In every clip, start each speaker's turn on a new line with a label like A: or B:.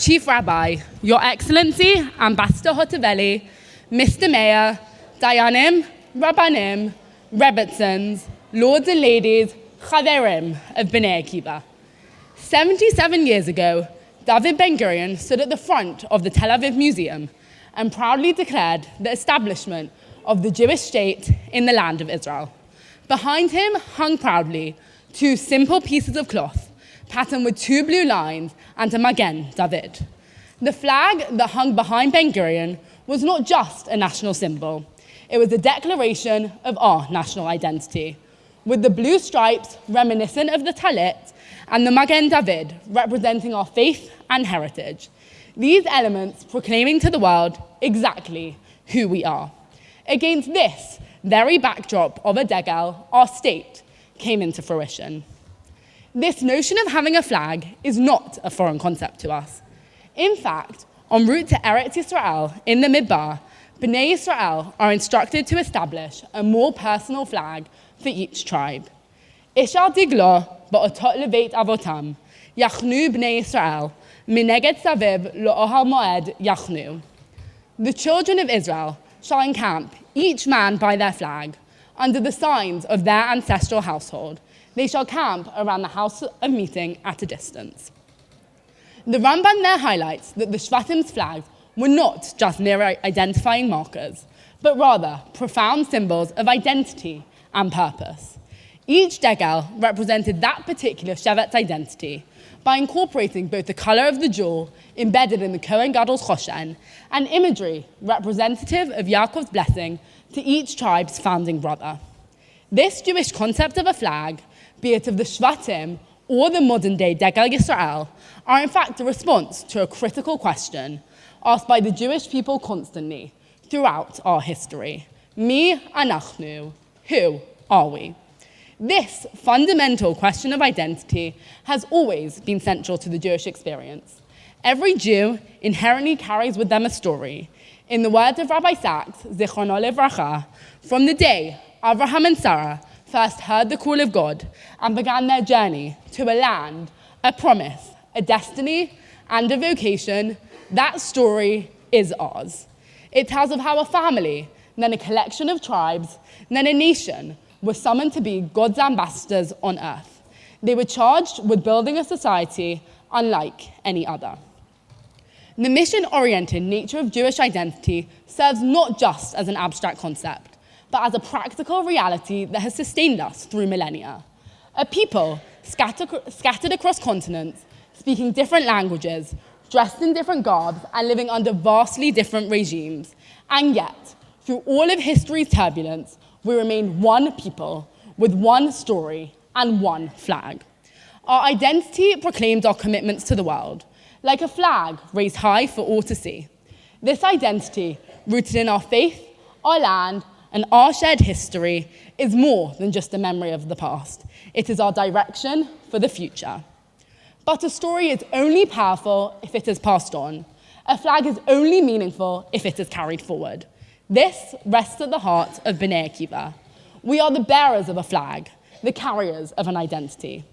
A: Chief Rabbi, Your Excellency, Ambassador Hotoveli, Mr. Mayor, Dayanim, Rabbanim, Rebbetzins, Lords and Ladies, Chaverim of Bnei Akiva. 77 years ago, David Ben-Gurion stood at the front of the Tel Aviv Museum and proudly declared the establishment of the Jewish state in the land of Israel. Behind him hung proudly two simple pieces of cloth, patterned with two blue lines and a Magen David. The flag that hung behind Ben-Gurion was not just a national symbol. It was a declaration of our national identity, with the blue stripes reminiscent of the Talit and the Magen David representing our faith and heritage. These elements proclaiming to the world exactly who we are. Against this very backdrop of a degel, our state came into fruition. This notion of having a flag is not a foreign concept to us. In fact, en route to Eretz Yisrael in the Midbar, Bnei Israel are instructed to establish a more personal flag for each tribe. Ishal diglo ba'otot leveit avotam, yachnu Bnei Israel, mineged saviv lo'ohal moed yachnu. The children of Israel shall encamp, each man by their flag, under the signs of their ancestral household. They shall camp around the house of meeting at a distance. The Ramban there highlights that the Shvatim's flags were not just mere identifying markers, but rather profound symbols of identity and purpose. Each degel represented that particular Shevet's identity by incorporating both the color of the jewel embedded in the Kohen Gadol's Choshen and imagery representative of Yaakov's blessing to each tribe's founding brother. This Jewish concept of a flag, be it of the Shvatim or the modern-day Degel Yisrael, are in fact a response to a critical question asked by the Jewish people constantly throughout our history. Mi anachnu, who are we? This fundamental question of identity has always been central to the Jewish experience. Every Jew inherently carries with them a story. In the words of Rabbi Sachs, Zichrono Livracha, from the day Abraham and Sarah first heard the call of God and began their journey to a land, a promise, a destiny, and a vocation, that story is ours. It tells of how a family, then a collection of tribes, then a nation were summoned to be God's ambassadors on earth. They were charged with building a society unlike any other. The mission-oriented nature of Jewish identity serves not just as an abstract concept, but as a practical reality that has sustained us through millennia. A people scattered across continents, speaking different languages, dressed in different garbs, and living under vastly different regimes. And yet, through all of history's turbulence, we remain one people with one story and one flag. Our identity proclaims our commitments to the world, like a flag raised high for all to see. This identity, rooted in our faith, our land, and our shared history, is more than just a memory of the past. It is our direction for the future. But a story is only powerful if it is passed on. A flag is only meaningful if it is carried forward. This rests at the heart of Bnei Akiva. We are the bearers of a flag, the carriers of an identity.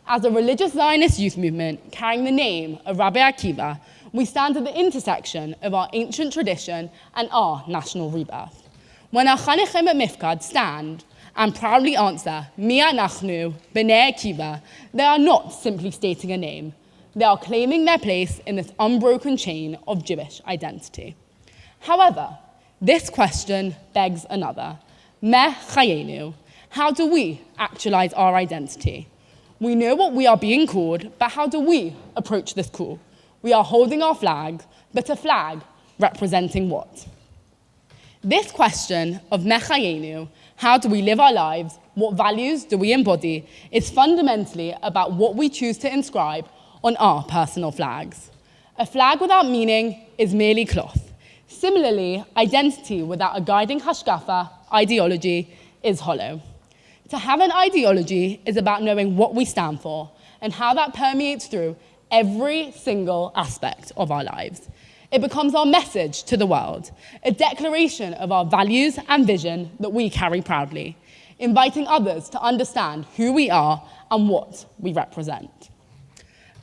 A: As a religious Zionist youth movement carrying the name of Rabbi Akiva, we stand at the intersection of our ancient tradition and our national rebirth. When our Chanechim at Mifkad stand and proudly answer, Mi anachnu, Bnei Akiva, they are not simply stating a name. They are claiming their place in this unbroken chain of Jewish identity. However, this question begs another. Meh chayenu. How do we actualize our identity? We know what we are being called, but how do we approach this call? We are holding our flag, but a flag representing what? This question of meh chayenu, how do we live our lives, what values do we embody, is fundamentally about what we choose to inscribe on our personal flags. A flag without meaning is merely cloth. Similarly, identity without a guiding hashkafa, ideology, is hollow. To have an ideology is about knowing what we stand for and how that permeates through every single aspect of our lives. It becomes our message to the world, a declaration of our values and vision that we carry proudly, inviting others to understand who we are and what we represent.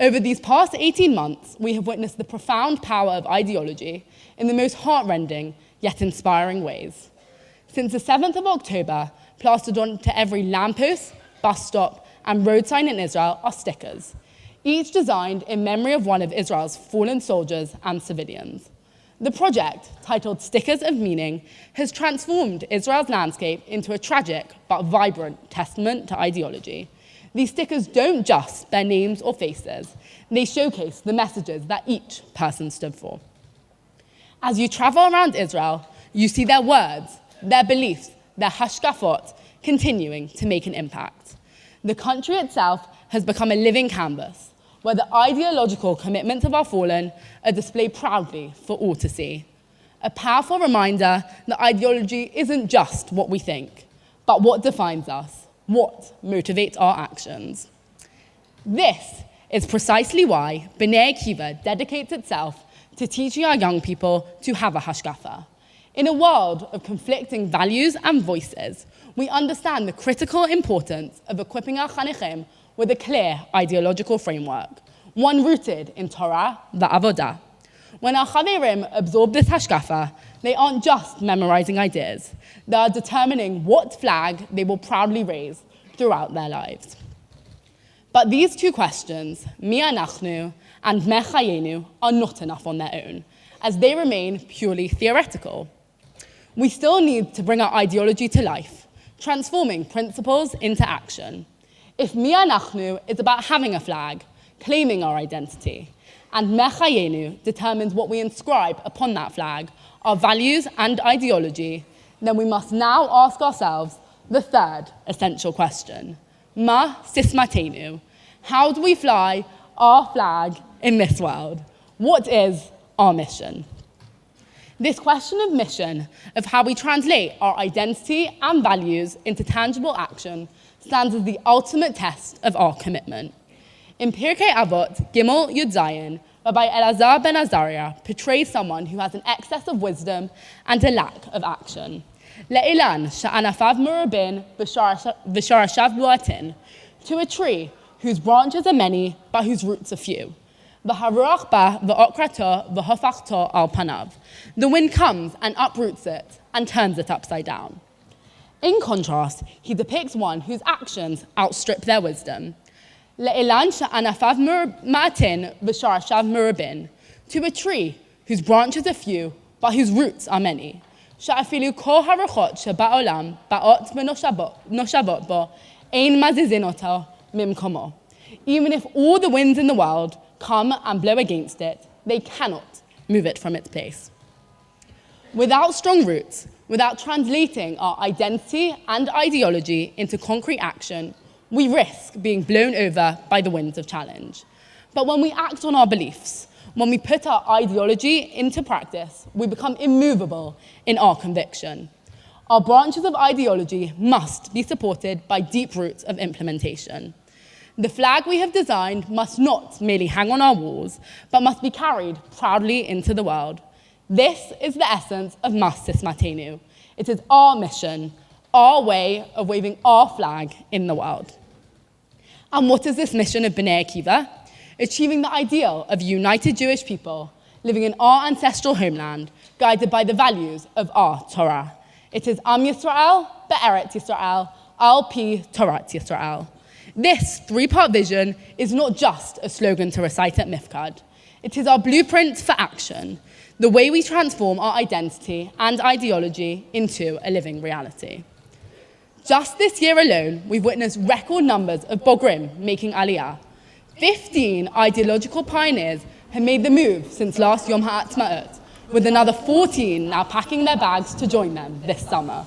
A: Over these past 18 months, we have witnessed the profound power of ideology in the most heartrending yet inspiring ways. Since the 7th of October, plastered onto every lamppost, bus stop, and road sign in Israel are stickers, each designed in memory of one of Israel's fallen soldiers and civilians. The project, titled Stickers of Meaning, has transformed Israel's landscape into a tragic but vibrant testament to ideology. These stickers don't just bear names or faces, they showcase the messages that each person stood for. As you travel around Israel, you see their words, their beliefs, their hashkafot continuing to make an impact. The country itself has become a living canvas, where the ideological commitments of our fallen are displayed proudly for all to see. A powerful reminder that ideology isn't just what we think, but what defines us, what motivates our actions. This is precisely why Bnei Akiva dedicates itself to teaching our young people to have a hashkafa. In a world of conflicting values and voices, we understand the critical importance of equipping our chanechim with a clear ideological framework, one rooted in Torah va'avodah. When our chaverim absorb this hashkafa, they aren't just memorizing ideas, they are determining what flag they will proudly raise throughout their lives. But these two questions, mi anachnu and me chayenu, are not enough on their own, as they remain purely theoretical. We still need to bring our ideology to life, transforming principles into action. If mi anachnu is about having a flag, claiming our identity, and me chayenu determines what we inscribe upon that flag, our values and ideology, then we must now ask ourselves the third essential question. Ma sismatenu. How do we fly our flag in this world? What is our mission? This question of mission, of how we translate our identity and values into tangible action, stands as the ultimate test of our commitment. In Pirkei Avot, Gimel Yud Zayin, Rabbi Elazar ben Azariah portrays someone who has an excess of wisdom and a lack of action. Le'ilan sha'anafav murabin v'sharashav buatin, to a tree whose branches are many but whose roots are few. V'haruach ba v'okrato v'hofachto al panav. The wind comes and uproots it and turns it upside down. In contrast, he depicts one whose actions outstrip their wisdom. Le'ilan sha'anafav ma'atin v'sharashav murabin, to a tree whose branches are few but whose roots are many. Sha'afilu kol haruchot sheba'olam ba'ot v'noshavot bo ein mazizin oto mimkomo. Even if all the winds in the world come and blow against it, they cannot move it from its place. Without strong roots, without translating our identity and ideology into concrete action, we risk being blown over by the winds of challenge. But when we act on our beliefs, when we put our ideology into practice, we become immovable in our conviction. Our branches of ideology must be supported by deep roots of implementation. The flag we have designed must not merely hang on our walls, but must be carried proudly into the world. This is the essence of Mas Sismatenu. It is our mission, our way of waving our flag in the world. And what is this mission of Bnei Akiva? Achieving the ideal of a united Jewish people, living in our ancestral homeland, guided by the values of our Torah. It is Am Yisrael, Be'eret Yisrael, Al Pi Torat Yisrael. This three-part vision is not just a slogan to recite at Mifkad. It is our blueprint for action, the way we transform our identity and ideology into a living reality. Just this year alone, we've witnessed record numbers of Bogrim making Aliyah. 15 ideological pioneers have made the move since last Yom HaAtzmaut, with another 14 now packing their bags to join them this summer.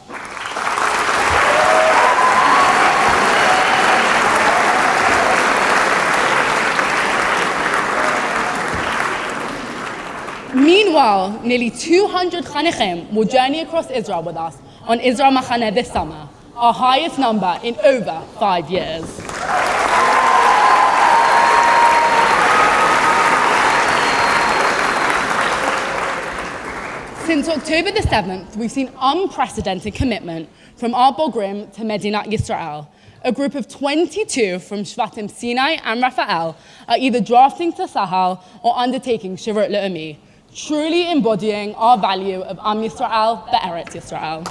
A: Meanwhile, nearly 200 chanechim will journey across Israel with us on Israel Machaneh this summer, our highest number in over 5 years. Since October the 7th, we've seen unprecedented commitment from our Bogrim to Medinat Yisrael, a group of 22 from Shvatim Sinai and Raphael are either drafting to Sahel or undertaking Shirut Le'umi, truly embodying our value of Am Yisrael Be'eretz Yisrael.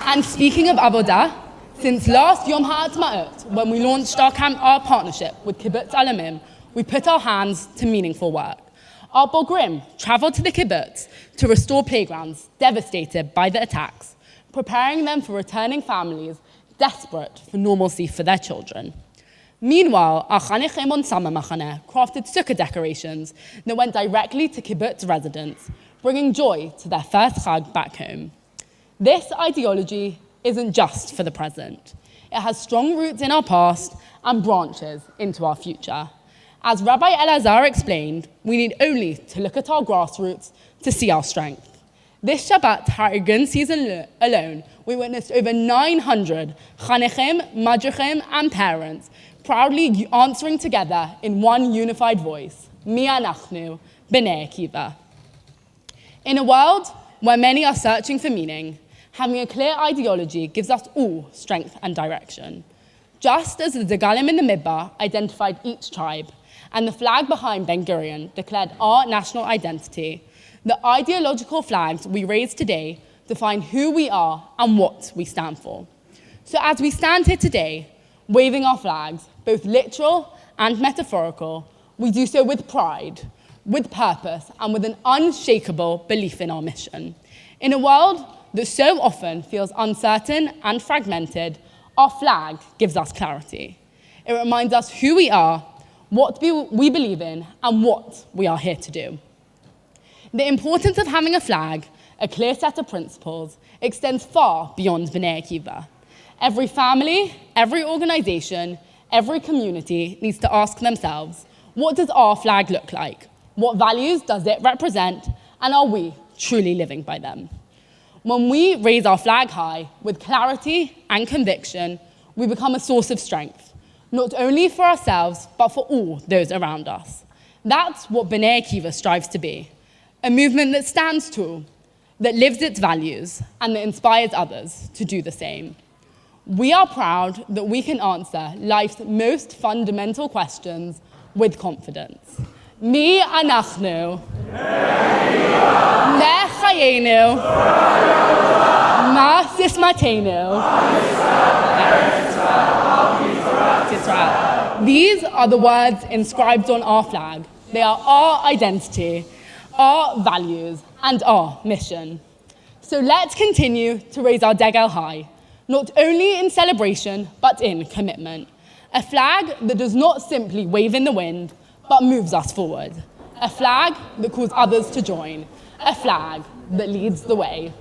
A: And speaking of Avodah, since last Yom HaAtzmaut, when we launched our partnership with Kibbutz Alamim, we put our hands to meaningful work. Our Bogrim traveled to the kibbutz to restore playgrounds devastated by the attacks, preparing them for returning families desperate for normalcy for their children. Meanwhile, our Chanechim on Summer Machaneh crafted sukkah decorations that went directly to kibbutz residents, bringing joy to their first Chag back home. This ideology isn't just for the present. It has strong roots in our past and branches into our future. As Rabbi Elazar explained, we need only to look at our grassroots to see our strength. This Shabbat Ha'irgun season alone, we witnessed over 900 Chanechim, Madrichim, and parents proudly answering together in one unified voice, Mi Anachnu, Bnei Akiva. In a world where many are searching for meaning, having a clear ideology gives us all strength and direction. Just as the Degalim in the Midbar identified each tribe, and the flag behind Ben Gurion declared our national identity, the ideological flags we raise today define who we are and what we stand for. So as we stand here today, waving our flags, both literal and metaphorical, we do so with pride, with purpose, and with an unshakable belief in our mission. In a world that so often feels uncertain and fragmented, our flag gives us clarity. It reminds us who we are, what we believe in, and what we are here to do. The importance of having a flag, a clear set of principles, extends far beyond Bnei Akiva. Every family, every organization, every community needs to ask themselves, what does our flag look like? What values does it represent? And are we truly living by them? When we raise our flag high with clarity and conviction, we become a source of strength, not only for ourselves, but for all those around us. That's what Bnei Akiva strives to be, a movement that stands tall, that lives its values, and that inspires others to do the same. We are proud that we can answer life's most fundamental questions with confidence. Mi anachnu, ne chayenu, ma sismatenu, Israel. These are the words inscribed on our flag. They are our identity, our values, and our mission. So let's continue to raise our degel high, not only in celebration, but in commitment. A flag that does not simply wave in the wind, but moves us forward. A flag that calls others to join. A flag that leads the way.